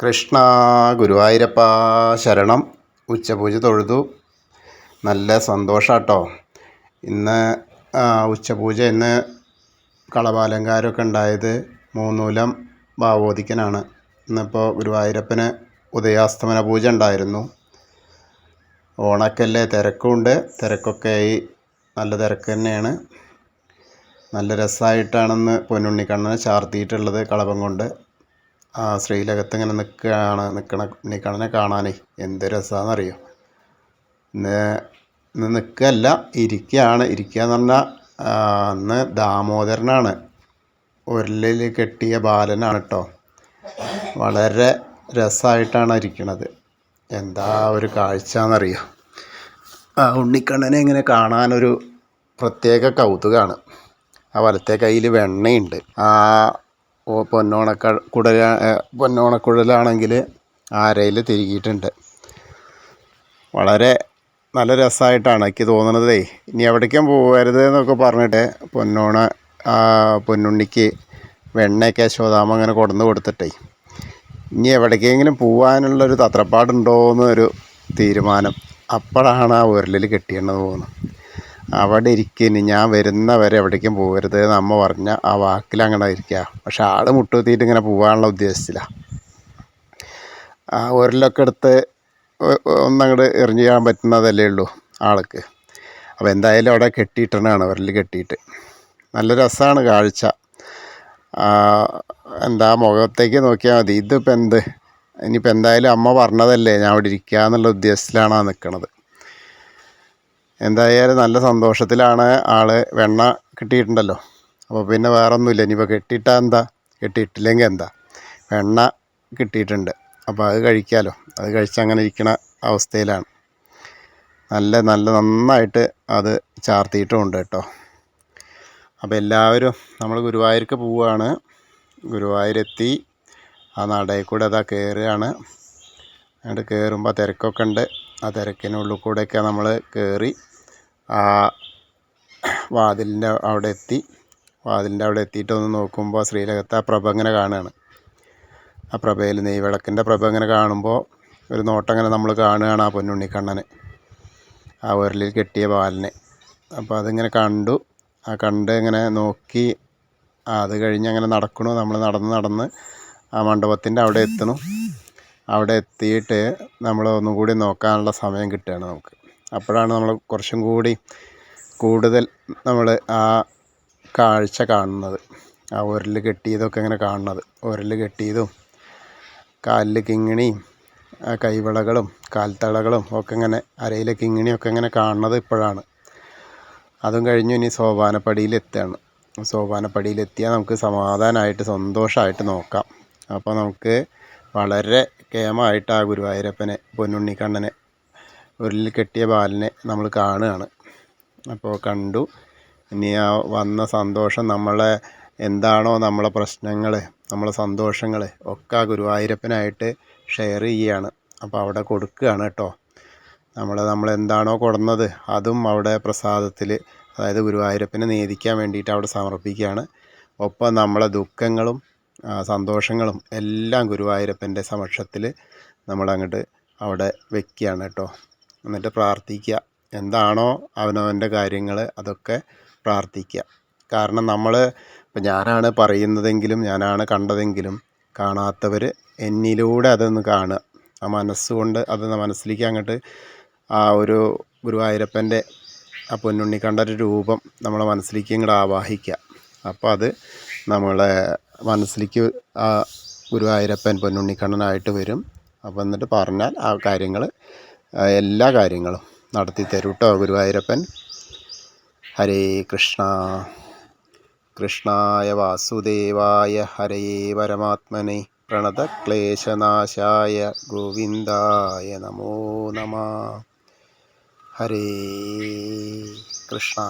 കൃഷ്ണ ഗുരുവായൂരപ്പ ശരണം. ഉച്ചപൂജ തൊഴുതു. നല്ല സന്തോഷാട്ടോ. ഇന്ന് ഉച്ചപൂജ ഇന്ന് കളഭാലങ്കാരമൊക്കെ ഉണ്ടായത് മൂന്നൂലം ഭാഗവതിക്കനാണ്. ഇന്നിപ്പോൾ ഗുരുവായൂരപ്പന് ഉദയാസ്തമന പൂജ ഉണ്ടായിരുന്നു. ഓണക്കല്ലേ, തിരക്കുണ്ട്. തിരക്കൊക്കെ ആയി, നല്ല തിരക്ക് തന്നെയാണ്. നല്ല രസമായിട്ടാണെന്ന് പൊന്നുണ്ണിക്കണ്ണനെ ചാർത്തിയിട്ടുള്ളത് കളഭം കൊണ്ട്. ശ്രീലകത്ത് ഇങ്ങനെ നിൽക്കണ ഉണ്ണിക്കണ്ണനെ കാണാനേ എന്ത് രസമാണെന്നറിയോ. ഇന്ന് നിൽക്കുകയല്ല, ഇരിക്കുകയാണ്. ഇരിക്കുക എന്ന് പറഞ്ഞാൽ അന്ന് ദാമോദരനാണ്, ഉരലിൽ കെട്ടിയ ബാലനാണ് കേട്ടോ. വളരെ രസമായിട്ടാണ് ഇരിക്കണത്. എന്താ ഒരു കാഴ്ച എന്നറിയോ. ഉണ്ണിക്കണ്ണനെ ഇങ്ങനെ കാണാനൊരു പ്രത്യേക കൗതുകമാണ്. ആ വലത്തെ കയ്യിൽ വെണ്ണയുണ്ട്. പൊന്നോണക്കുഴലാണെങ്കിൽ ആരയിൽ തിരികിയിട്ടുണ്ട്. വളരെ നല്ല രസമായിട്ടാണ് എനിക്ക് തോന്നണതേ. ഇനി എവിടേക്കും പോകരുത് എന്നൊക്കെ പറഞ്ഞിട്ട് പൊന്നുണ്ണിക്ക് വെണ്ണയൊക്കെ യശോദാമ്മ അങ്ങനെ കൊണ്ടുവന്ന് കൊടുത്തിട്ടേ ഇനി എവിടേക്കെങ്കിലും പോകാനുള്ളൊരു തത്രപ്പാടുണ്ടോ എന്നൊരു തീരുമാനം. അപ്പോഴാണ് ആ ഉരലിൽ കെട്ടിയെന്ന് തോന്നുന്നു. അവിടെ ഇരിക്കുന്നു, ഞാൻ വരുന്നവരെ എവിടേക്കും പോകരുത് എന്ന് അമ്മ പറഞ്ഞ ആ വാക്കിൽ അങ്ങനെ ഇരിക്കുക. പക്ഷെ ആൾ മുട്ടുകുത്തിയിട്ട് ഇങ്ങനെ പോകാനുള്ള ഉദ്ദേശത്തിലാണ്. ആ ഉരലൊക്കെ എടുത്ത് ഒന്നങ്ങോട്ട് എറിഞ്ഞ് ചെയ്യാൻ പറ്റുന്നതല്ലേ ഉള്ളൂ ആൾക്ക്. അപ്പോൾ എന്തായാലും അവിടെ കെട്ടിയിട്ടാണ്, ഉരൽ കെട്ടിയിട്ട്. നല്ല രസമാണ് കാഴ്ച. എന്താ മുഖത്തേക്ക് നോക്കിയാൽ മതി. ഇതിപ്പോൾ എന്ത്, ഇനിയിപ്പോൾ എന്തായാലും അമ്മ പറഞ്ഞതല്ലേ, ഞാൻ അവിടെ ഇരിക്കുക എന്നുള്ള ഉദ്ദേശത്തിലാണ് നിൽക്കുന്നത്. എന്തായാലും നല്ല സന്തോഷത്തിലാണ് ആൾ. വെണ്ണ കിട്ടിയിട്ടുണ്ടല്ലോ, അപ്പോൾ പിന്നെ വേറെ ഒന്നുമില്ല. ഇനിയിപ്പോൾ കെട്ടിയിട്ടാൽ എന്താ, കെട്ടിയിട്ടില്ലെങ്കിൽ എന്താ, വെണ്ണ കിട്ടിയിട്ടുണ്ട്. അപ്പോൾ അത് കഴിക്കാമല്ലോ. അത് കഴിച്ച് അങ്ങനെ ഇരിക്കണ അവസ്ഥയിലാണ്. നന്നായിട്ട് അത് ചാർത്തിയിട്ടുമുണ്ട് കേട്ടോ. അപ്പോൾ എല്ലാവരും നമ്മൾ ഗുരുവായൂർക്ക് പോവുകയാണ്. ഗുരുവായൂരെത്തി ആ നടയിൽ കൂടെ അതാ കയറുകയാണ്. അങ്ങോട്ട് കയറുമ്പോൾ തിരക്കൊക്കെ ഉണ്ട്. ആ തിരക്കിനുള്ളിൽ കൂടെയൊക്കെ നമ്മൾ കയറി ആ വാതിലിൻ്റെ അവിടെ എത്തി. വാതിലിൻ്റെ അവിടെ എത്തിയിട്ട് ഒന്ന് നോക്കുമ്പോൾ ശ്രീലകത്ത് ആ പ്രഭ ഇങ്ങനെ കാണുകയാണ്. ആ പ്രഭയിൽ നെയ്വിളക്കിൻ്റെ പ്രഭ ഇങ്ങനെ കാണുമ്പോൾ ഒരു നോട്ടം ഇങ്ങനെ നമ്മൾ കാണുകയാണ് ആ പൊന്നുണ്ണിക്കണ്ണന്, ആ ഉരലിൽ കെട്ടിയ ബാലനെ. അപ്പോൾ അതിങ്ങനെ കണ്ടു. കണ്ട് ഇങ്ങനെ നോക്കി. അത് കഴിഞ്ഞ് അങ്ങനെ നടക്കണു. നമ്മൾ നടന്ന് ആ മണ്ഡപത്തിൻ്റെ അവിടെ എത്തണു. അവിടെ എത്തിയിട്ട് നമ്മൾ ഒന്നും കൂടി നോക്കാനുള്ള സമയം കിട്ടുകയാണ് നമുക്ക്. അപ്പോഴാണ് നമ്മൾ കുറച്ചും കൂടി കൂടുതൽ നമ്മൾ ആ കാഴ്ച കാണുന്നത്. ആ ഉരൽ കെട്ടിയതൊക്കെ ഇങ്ങനെ കാണുന്നത്. ഉരൽ കെട്ടിയതും കാലിൽ കിങ്ങിണിയും കൈവളകളും കാൽത്തളകളും ഒക്കെ ഇങ്ങനെ അരയിലെ കിങ്ങിണിയൊക്കെ ഇങ്ങനെ കാണുന്നത് ഇപ്പോഴാണ്. അതും കഴിഞ്ഞ് ഇനി സോപാനപ്പടിയിലെത്തുകയാണ്. സോപാനപ്പടിയിലെത്തിയാൽ നമുക്ക് സമാധാനമായിട്ട് സന്തോഷമായിട്ട് നോക്കാം. അപ്പോൾ നമുക്ക് വളരെ കേമമായിട്ട് ആ ഗുരുവായൂരപ്പനെ, പൊന്നുണ്ണിക്കണ്ണനെ, ഉരലിൽ കെട്ടിയ ബാലനെ നമ്മൾ കാണുകയാണ്. അപ്പോൾ കണ്ടു. ഇനി ആ വന്ന സന്തോഷം, നമ്മളെ എന്താണോ നമ്മളെ പ്രശ്നങ്ങൾ, നമ്മളെ സന്തോഷങ്ങൾ ഒക്കെ ആ ഗുരുവായൂരപ്പനായിട്ട് ഷെയർ ചെയ്യുകയാണ്. അപ്പോൾ അവിടെ കൊടുക്കുകയാണ് കേട്ടോ. നമ്മളെന്താണോ കൊടുന്നത് അതും അവിടെ പ്രസാദത്തിൽ, അതായത് ഗുരുവായൂരപ്പനെ നേദിക്കാൻ വേണ്ടിയിട്ട് അവിടെ സമർപ്പിക്കുകയാണ്. ഒപ്പം നമ്മളെ ദുഃഖങ്ങളും സന്തോഷങ്ങളും എല്ലാം ഗുരുവായൂരപ്പൻ്റെ സമക്ഷത്തിൽ നമ്മളങ്ങോട്ട് അവിടെ വയ്ക്കുകയാണ് കേട്ടോ. എന്നിട്ട് പ്രാർത്ഥിക്കുക. എന്താണോ അവനവൻ്റെ കാര്യങ്ങൾ അതൊക്കെ പ്രാർത്ഥിക്കുക. കാരണം ഇപ്പം ഞാനാണ് പറയുന്നതെങ്കിലും, ഞാനാണ് കണ്ടതെങ്കിലും, കാണാത്തവർ എന്നിലൂടെ അതൊന്ന് കാണുക. ആ മനസ്സുകൊണ്ട് അത് മനസ്സിലേക്ക് അങ്ങോട്ട് ആ ഒരു ഗുരുവായൂരപ്പൻ്റെ ആ പൊന്നുണ്ണിക്കണ്ണൻ്റെ രൂപം നമ്മളെ മനസ്സിലേക്ക് ഇങ്ങോട്ട് ആവാഹിക്കുക. അപ്പോൾ അത് നമ്മളെ മനസ്സിലേക്ക് ആ ഗുരുവായൂരപ്പൻ പൊന്നുണ്ണിക്കണ്ണനായിട്ട് വരും. അപ്പോൾ എന്നിട്ട് പറഞ്ഞാൽ ആ കാര്യങ്ങൾ, എല്ലാ കാര്യങ്ങളും നടത്തി തരും കേട്ടോ ഗുരുവായൂരപ്പൻ. ഹരേ കൃഷ്ണ. കൃഷ്ണായ വാസുദേവായ ഹരയേ പരമാത്മനെ പ്രണതക്ലേശനാശായ ഗോവിന്ദായ നമോ നമഃ. ഹരേ കൃഷ്ണ.